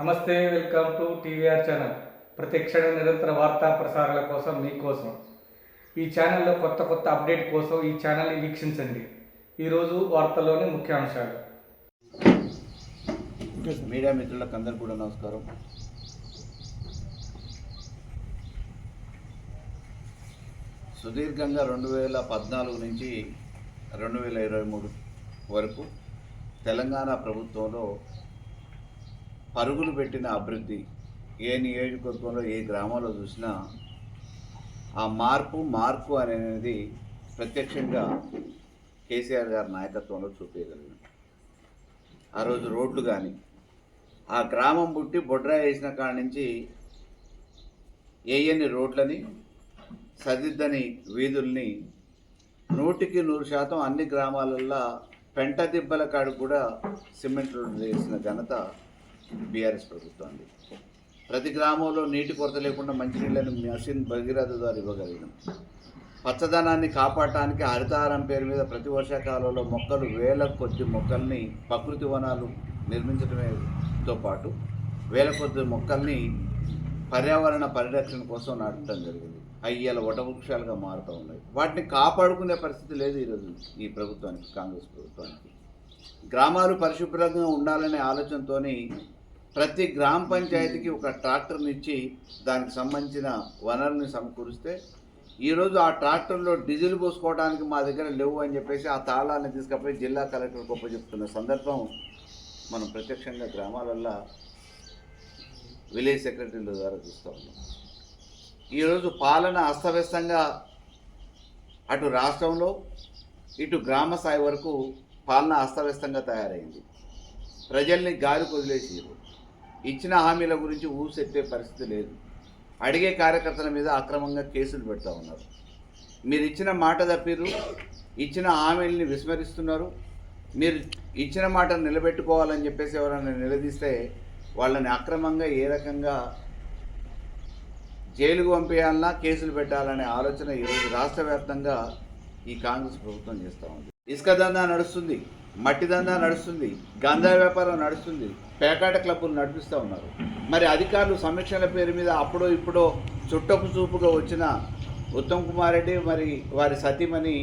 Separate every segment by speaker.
Speaker 1: నమస్తే, welcome to TVR channel. ప్రతిక్షణ నిరంతర వార్తా ప్రసారాల కోసం మీకోసం ఈ ఛానల్లో కొత్త కొత్త అప్డేట్ కోసం ఈ ఛానల్ని వీక్షించండి. ఈరోజు వార్తల్లోని ముఖ్యాంశాలు.
Speaker 2: మీడియా మిత్రులకు అందరికీ కూడా నమస్కారం. సుదీర్ఘంగా 2014 నుంచి 2023 వరకు తెలంగాణ ప్రభుత్వంలో పరుగులు పెట్టిన అభివృద్ధి ఏ నియోజకవర్గంలో ఏ గ్రామంలో చూసినా ఆ మార్పు అనేది ప్రత్యక్షంగా కేసీఆర్ గారి నాయకత్వంలో చూపించగలిగిన. ఆ రోజు రోడ్లు కానీ ఆ గ్రామం పుట్టి బొడ్రాయి వేసిన కాడ నుంచి ఏయని రోడ్లని సదిద్దని వీధుల్ని 100% అన్ని గ్రామాలల్లో పెంట దిబ్బల కాడు కూడా సిమెంట్ రోడ్లు వేసిన ఘనత బీఆర్ఎస్ ప్రభుత్వాన్ని. ప్రతి గ్రామంలో నీటి కొరత లేకుండా మంచినీళ్ళని మషిన్ భగీరథ ద్వారా ఇవ్వగలిగినాం. పచ్చదనాన్ని కాపాడటానికి హరితహారం పేరు మీద ప్రతి వర్షాకాలంలో మొక్కలు వేల కొద్ది మొక్కల్ని ప్రకృతి వనాలు నిర్మించడమేతో పాటు వేల కొద్ది మొక్కల్ని పర్యావరణ పరిరక్షణ కోసం నాటడం జరిగింది. అయ్యాల వటవృక్షాలుగా మారుతూ ఉన్నాయి. వాటిని కాపాడుకునే పరిస్థితి లేదు ఈరోజు ఈ ప్రభుత్వానికి, కాంగ్రెస్ ప్రభుత్వానికి. గ్రామాలు పరిశుభ్రంగా ఉండాలనే ఆలోచనతో ప్రతి గ్రామ పంచాయతీకి ఒక ట్రాక్టర్ని ఇచ్చి దానికి సంబంధించిన వనరుల్ని సమకూరిస్తే ఈరోజు ఆ ట్రాక్టర్లో డీజిల్ పోసుకోవడానికి మా దగ్గర లేవు అని చెప్పేసి ఆ తాళాన్ని తీసుకుపోయి జిల్లా కలెక్టర్ గొప్ప చెప్తున్న సందర్భం మనం ప్రత్యక్షంగా గ్రామాలల్లో విలేజ్ సెక్రటరీల ద్వారా చూస్తూ ఉన్నాం. ఈరోజు పాలన అస్తవ్యస్తంగా అటు రాష్ట్రంలో ఇటు గ్రామ స్థాయి వరకు పాలన అస్తవ్యస్తంగా తయారైంది. ప్రజల్ని గాలికి వదిలేసారు. ఇచ్చిన హామీల గురించి ఊసెత్తే పరిస్థితి లేదు. అడిగే కార్యకర్తల మీద అక్రమంగా కేసులు పెడతా ఉన్నారు. మీరు ఇచ్చిన మాట తప్పిరు, ఇచ్చిన హామీల్ని విస్మరిస్తున్నారు. మీరు ఇచ్చిన మాటను నిలబెట్టుకోవాలని చెప్పేసి ఎవరైనా నిలదీస్తే వాళ్ళని అక్రమంగా ఏ రకంగా జైలుకు పంపేయాలన్నా కేసులు పెట్టాలనే ఆలోచన ఈరోజు రాష్ట్ర వ్యాప్తంగా ఈ కాంగ్రెస్ ప్రభుత్వం చేస్తూ ఉంది. ఇసుక దందా నడుస్తుంది, మట్టి దందా నడుస్తుంది, గంజా వ్యాపారం నడుస్తుంది, పేకాట క్లబ్బులు నడిపిస్తూ ఉన్నారు. మరి అధికారులు సమీక్షల పేరు మీద అప్పుడో ఇప్పుడో చుట్టపు చూపుగా వచ్చిన ఉత్తమ్ కుమార్ రెడ్డి మరి వారి సతీమణి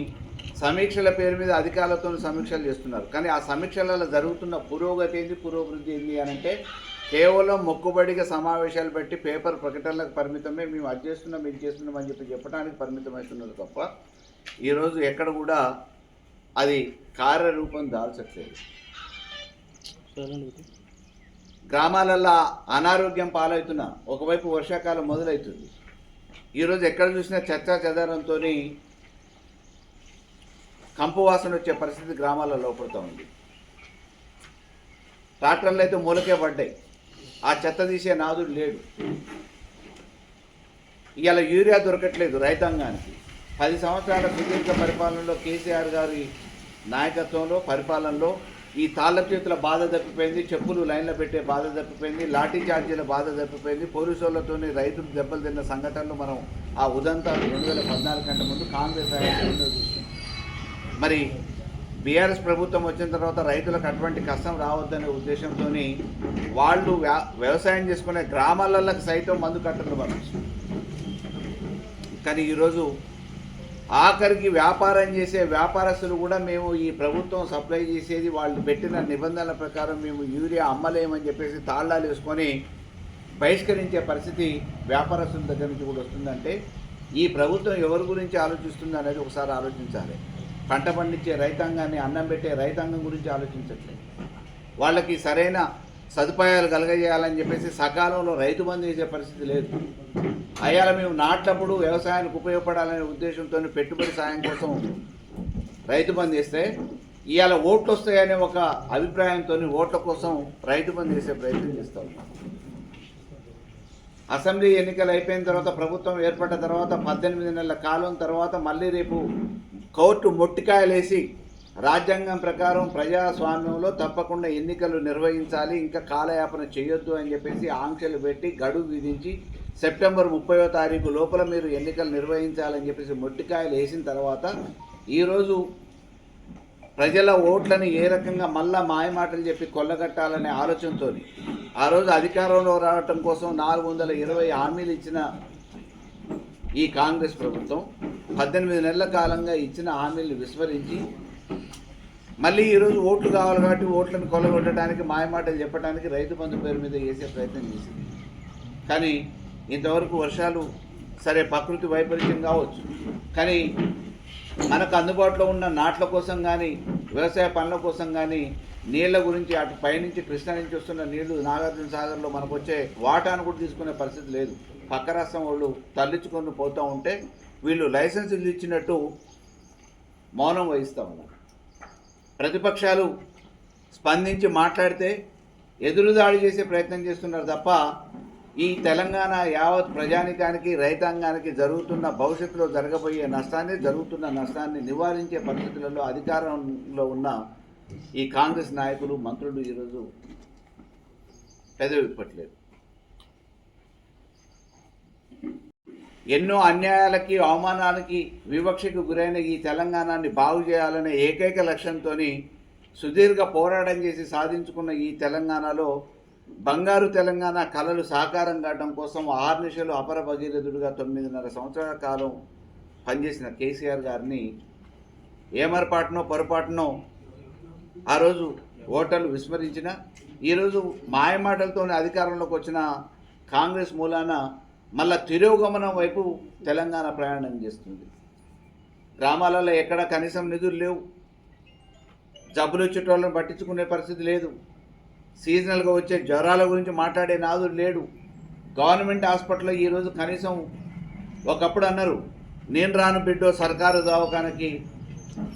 Speaker 2: సమీక్షల పేరు మీద అధికారులతో సమీక్షలు చేస్తున్నారు. కానీ ఆ సమీక్షలలో జరుగుతున్న పురోగతి ఏంది, పురోభివృద్ధి ఏంది అని అంటే కేవలం మొక్కుబడిగా సమావేశాలు పెట్టి పేపర్ ప్రకటనలకు పరిమితమే, మేము అది చేస్తున్నాం ఇది చేస్తున్నాం అని చెప్పడానికి పరిమితమవుతున్నారు తప్ప ఈరోజు ఎక్కడ కూడా అది కార్యరూపం దాల్చట్లేదు. గ్రామాలల్లో అనారోగ్యం పాలవుతున్నా ఒకవైపు వర్షాకాలం మొదలవుతుంది. ఈరోజు ఎక్కడ చూసినా చర్చా చెదారంతో కంపు వాసన వచ్చే పరిస్థితి గ్రామాల్లో లోపడుతూ ఉంది. ట్రాక్టర్లు అయితే మూలకే పడ్డాయి, ఆ చెత్త తీసే నాదుడు లేడు. ఇవాళ యూరియా దొరకట్లేదు రైతాంగానికి. 10 సంవత్సరాల సుదీర్ఘ పరిపాలనలో కేసీఆర్ గారి నాయకత్వంలో పరిపాలనలో ఈ తాళ్ళ చేతుల బాధ తప్పిపోయింది, చెప్పులు లైన్లో పెట్టే బాధ తప్పిపోయింది, లాఠీ చార్జీల బాధ తప్పిపోయింది. పోలీసులతో రైతులు దెబ్బలు తిన్న సంఘటనలు మనం ఆ ఉదంతాలు 2014 కంటే ముందు కాంగ్రెస్ హయాంలో చూస్తాం. మరి బీఆర్ఎస్ ప్రభుత్వం వచ్చిన తర్వాత రైతులకు అటువంటి కష్టం రావద్దనే ఉద్దేశంతో వాళ్ళు వ్యవసాయం చేసుకునే గ్రామాలకు సైతం మందు కట్టలు పంపిస్తారు. కానీ ఈరోజు ఆఖరికి వ్యాపారం చేసే వ్యాపారస్తులు కూడా మేము ఈ ప్రభుత్వం సప్లై చేసేది వాళ్ళు పెట్టిన నిబంధనల ప్రకారం మేము యూరియా అమ్మలేమని చెప్పేసి తాళాలు వేసుకొని బహిష్కరించే పరిస్థితి వ్యాపారస్తుల దగ్గర నుంచి కూడా వస్తుందంటే ఈ ప్రభుత్వం ఎవరి గురించి ఆలోచిస్తుంది అనేది ఒకసారి ఆలోచించాలి. పంట పండించే రైతాంగాన్ని, అన్నం పెట్టే రైతాంగం గురించి ఆలోచించట్లేదు. వాళ్ళకి సరైన సదుపాయాలు కలగజేయాలని చెప్పేసి సకాలంలో రైతు బంధు చేసే పరిస్థితి లేదు. అయ్యాల మేము నాటినప్పుడు వ్యవసాయానికి ఉపయోగపడాలనే ఉద్దేశంతో పెట్టుబడి సాయం కోసం రైతు బంధు చేస్తే ఇవాళ ఓట్లు వస్తాయనే ఒక అభిప్రాయంతో ఓట్ల కోసం రైతు బంధు చేసే ప్రయత్నం చేస్తూ ఉన్నాం. అసెంబ్లీ ఎన్నికలు అయిపోయిన తర్వాత ప్రభుత్వం ఏర్పడ్డ తర్వాత 18 నెలల కాలం తర్వాత మళ్ళీ రేపు కోర్టు మొట్టికాయలేసి రాజ్యాంగం ప్రకారం ప్రజాస్వామ్యంలో తప్పకుండా ఎన్నికలు నిర్వహించాలి, ఇంకా కాలయాపన చేయొద్దు అని చెప్పేసి ఆంక్షలు పెట్టి గడువు విధించి సెప్టెంబర్ 30వ తారీఖు లోపల మీరు ఎన్నికలు నిర్వహించాలని చెప్పేసి మొట్టికాయలు వేసిన తర్వాత ఈరోజు ప్రజల ఓట్లను ఏ రకంగా మళ్ళా మాయమాటలు చెప్పి కొల్లగట్టాలనే ఆలోచనతో ఆ రోజు అధికారంలో రావటం కోసం 420 హామీలు ఇచ్చిన ఈ కాంగ్రెస్ ప్రభుత్వం 18 నెలల కాలంగా ఇచ్చిన హామీలను విస్మరించి మళ్ళీ ఈరోజు ఓట్లు కావాలి కాబట్టి ఓట్లను కొల్లగొట్టడానికి మాయమాటలు చెప్పడానికి రైతు బంధు పేరు మీద చేసే ప్రయత్నం చేసింది. కానీ ఇంతవరకు వర్షాలు సరే ప్రకృతి వైపరీత్యం కావచ్చు, కానీ మనకు అందుబాటులో ఉన్న నాట్ల కోసం కానీ వ్యవసాయ పనుల కోసం కానీ నీళ్ల గురించి అటు పైనుంచి కృష్ణా నుంచి వస్తున్న నీళ్లు నాగార్జున సాగర్లో మనకు వచ్చే వాటాను కూడా తీసుకునే పరిస్థితి లేదు. పక్క రాష్ట్రం వాళ్ళు తరలించుకొని పోతూ ఉంటే వీళ్ళు లైసెన్సులు ఇచ్చినట్టు మౌనం వహిస్తూ ఉన్నారు. ప్రతిపక్షాలు స్పందించి మాట్లాడితే ఎదురుదాడి చేసే ప్రయత్నం చేస్తున్నారు తప్ప ఈ తెలంగాణ యావత్ ప్రజానికానికి రైతాంగానికి భవిష్యత్తులో జరగబోయే జరుగుతున్న నష్టాన్ని నివారించే పరిస్థితులలో అధికారంలో ఉన్న ఈ కాంగ్రెస్ నాయకులు మంత్రులు ఈరోజు పెదవిప్పట్లేదు. ఎన్నో అన్యాయాలకి అవమానాలకి వివక్షకు గురైన ఈ తెలంగాణని బాగు చేయాలనే ఏకైక లక్ష్యంతో సుదీర్ఘ పోరాటం చేసి సాధించుకున్న ఈ తెలంగాణలో బంగారు తెలంగాణ కలలు సాకారం కావడం కోసం ఆర్నిశలు అపర భగీరథుడిగా 9.5 సంవత్సరాల కాలం పనిచేసిన కేసీఆర్ గారిని ఏమరపాటునో పొరపాటునో ఆ రోజు ఓటర్లు విస్మరించిన ఈరోజు మాయమాటలతో అధికారంలోకి వచ్చిన కాంగ్రెస్ మూలాన మళ్ళా తిరోగమనం వైపు తెలంగాణ ప్రయాణం చేస్తుంది. గ్రామాలలో ఎక్కడ కనీసం నిధులు లేవు, జబ్బులు వచ్చేటోళ్ళని పట్టించుకునే పరిస్థితి లేదు, సీజనల్గా వచ్చే జ్వరాల గురించి మాట్లాడే నాదుడు లేడు. గవర్నమెంట్ హాస్పిటల్లో ఈరోజు కనీసం ఒకప్పుడు అన్నారు నేను రాను బిడ్డో సర్కారు దవాఖానకి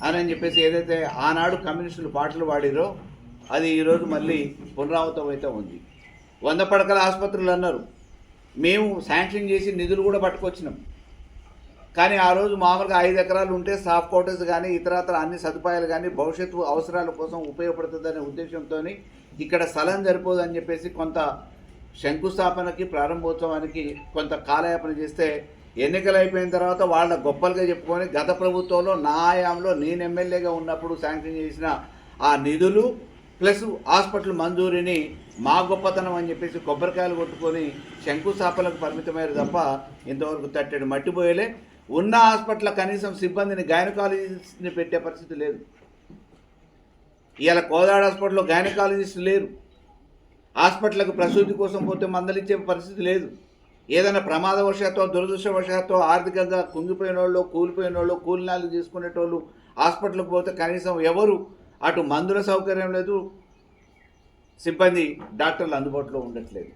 Speaker 2: అని చెప్పేసి ఏదైతే ఆనాడు కమ్యూనిస్టులు పాటలు పాడిరో అది ఈరోజు మళ్ళీ పునరావృతం అయితే ఉంది. 100 పడకల ఆసుపత్రులు అన్నారు, మేము శాంక్షన్ చేసి నిధులు కూడా పట్టుకొచ్చినాం. కానీ ఆ రోజు మామూలుగా 5 ఎకరాలు ఉంటే సాఫ్ క్వార్టర్స్ కానీ ఇతరత్ర అన్ని సదుపాయాలు కానీ భవిష్యత్తు అవసరాల కోసం ఉపయోగపడుతుందనే ఉద్దేశంతో ఇక్కడ స్థలం సరిపోదని చెప్పేసి కొంత శంకుస్థాపనకి ప్రారంభోత్సవానికి కొంత కాలయాపన చేస్తే ఎన్నికలు అయిపోయిన తర్వాత వాళ్ళ గొప్పలుగా చెప్పుకొని గత ప్రభుత్వంలో నా హయాంలో నేను ఎమ్మెల్యేగా ఉన్నప్పుడు శాంక్షన్ చేసిన ఆ నిధులు ప్లస్ హాస్పిటల్ మంజూరీని మా గొప్పతనం అని చెప్పేసి కొబ్బరికాయలు కొట్టుకొని శంకుస్థాపనకు పరిమితమయ్యారు తప్ప ఇంతవరకు తట్టెడు మట్టిపోయలే. ఉన్న హాస్పిటల్ కనీసం సిబ్బందిని గైనకాలజిస్ట్ని పెట్టే పరిస్థితి లేదు. ఇవాళ కోదాడ హాస్పిటల్లో గైనకాలజిస్ట్ లేరు. హాస్పిటల్కి ప్రసూతి కోసం పోతే మందలిచ్చే పరిస్థితి లేదు. ఏదైనా ప్రమాదవశాత్తు దురదృష్టవశాత్తు ఆర్థికంగా కుంగిపోయిన వాళ్ళు కూలిపోయిన వాళ్ళు కూలినాలు తీసుకునేటోళ్ళు హాస్పిటల్కి పోతే కనీసం ఎవరు అటు మందుల సౌకర్యం లేదు, సిబ్బంది డాక్టర్లు అందుబాటులో ఉండట్లేదు.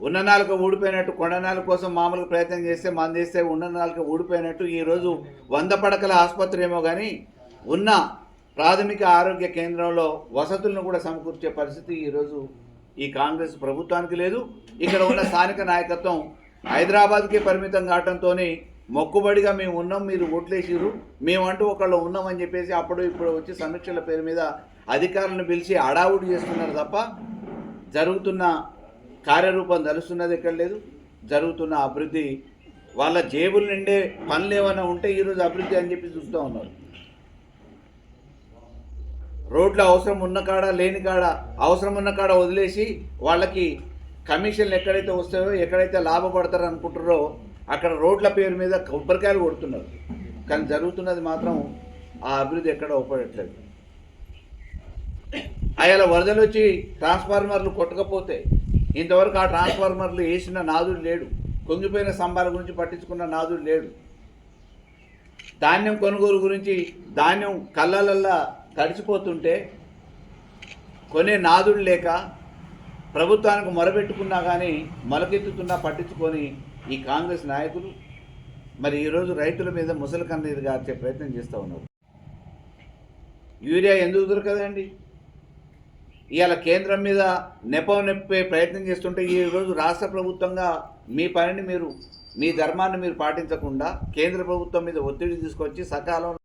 Speaker 2: ఉన్న నాలుక ఊడిపోయినట్టు కొండనాల కోసం మామూలుగా ప్రయత్నం చేస్తే మంది చేస్తే ఉన్న నాలుక ఊడిపోయినట్టు ఈరోజు 100 పడకల ఆసుపత్రి ఏమో కానీ ఉన్న ప్రాథమిక ఆరోగ్య కేంద్రంలో వసతులను కూడా సమకూర్చే పరిస్థితి ఈరోజు ఈ కాంగ్రెస్ ప్రభుత్వానికి లేదు. ఇక్కడ ఉన్న స్థానిక నాయకత్వం హైదరాబాద్కే పరిమితం కావడంతో మొక్కుబడిగా మేము ఉన్నాం, మీరు ఓట్లేసిరు, మేమంటూ ఒకళ్ళు ఉన్నామని చెప్పేసి అప్పుడు ఇప్పుడు వచ్చి సమీక్షల పేరు మీద అధికారులను పిలిచి అడావుడి చేస్తున్నారు తప్ప జరుగుతున్న కార్యరూపం దలుస్తున్నది ఎక్కడ లేదు. జరుగుతున్న అభివృద్ధి వాళ్ళ జేబులు నిండే పనులు ఏమైనా ఉంటే ఈరోజు అభివృద్ధి అని చెప్పి చూస్తూ ఉన్నారు. రోడ్లు అవసరం ఉన్న కాడ లేని కాడ అవసరం ఉన్న కాడ వదిలేసి వాళ్ళకి కమిషన్లు ఎక్కడైతే వస్తాయో ఎక్కడైతే లాభపడతారో అనుకుంటారో అక్కడ రోడ్ల పేరు మీద కొబ్బరికాయలు కొడుతున్నారు. కానీ జరుగుతున్నది మాత్రం ఆ అభివృద్ధి ఎక్కడ ఉపయోగట్లేదు. అయ్యాల వరదలు వచ్చి ట్రాన్స్ఫార్మర్లు కొట్టకపోతే ఇంతవరకు ఆ ట్రాన్స్ఫార్మర్లు వేసిన నాదుడు లేడు, కుంగిపోయిన స్తంభాల గురించి పట్టించుకున్న నాదుడు లేడు. ధాన్యం కొనుగోలు గురించి ధాన్యం కళ్ళలల్లా తడిచిపోతుంటే కొనే నాదుడు లేక ప్రభుత్వానికి మొరబెట్టుకున్నా కానీ మొలకెత్తుతున్నా పట్టించుకొని ఈ కాంగ్రెస్ నాయకులు మరి ఈరోజు రైతుల మీద ముసలి కన్నీరు గార్చే ప్రయత్నం చేస్తూ ఉన్నారు. యూరియా ఎందుకు దొరకదండి? ఇవాళ కేంద్రం మీద నెప్పే ప్రయత్నం చేస్తుంటే ఈరోజు రాష్ట్ర ప్రభుత్వంగా మీ పనిని మీరు మీ ధర్మాన్ని మీరు పాటించకుండా కేంద్ర ప్రభుత్వం మీద ఒత్తిడి తీసుకొచ్చి సకాలంలో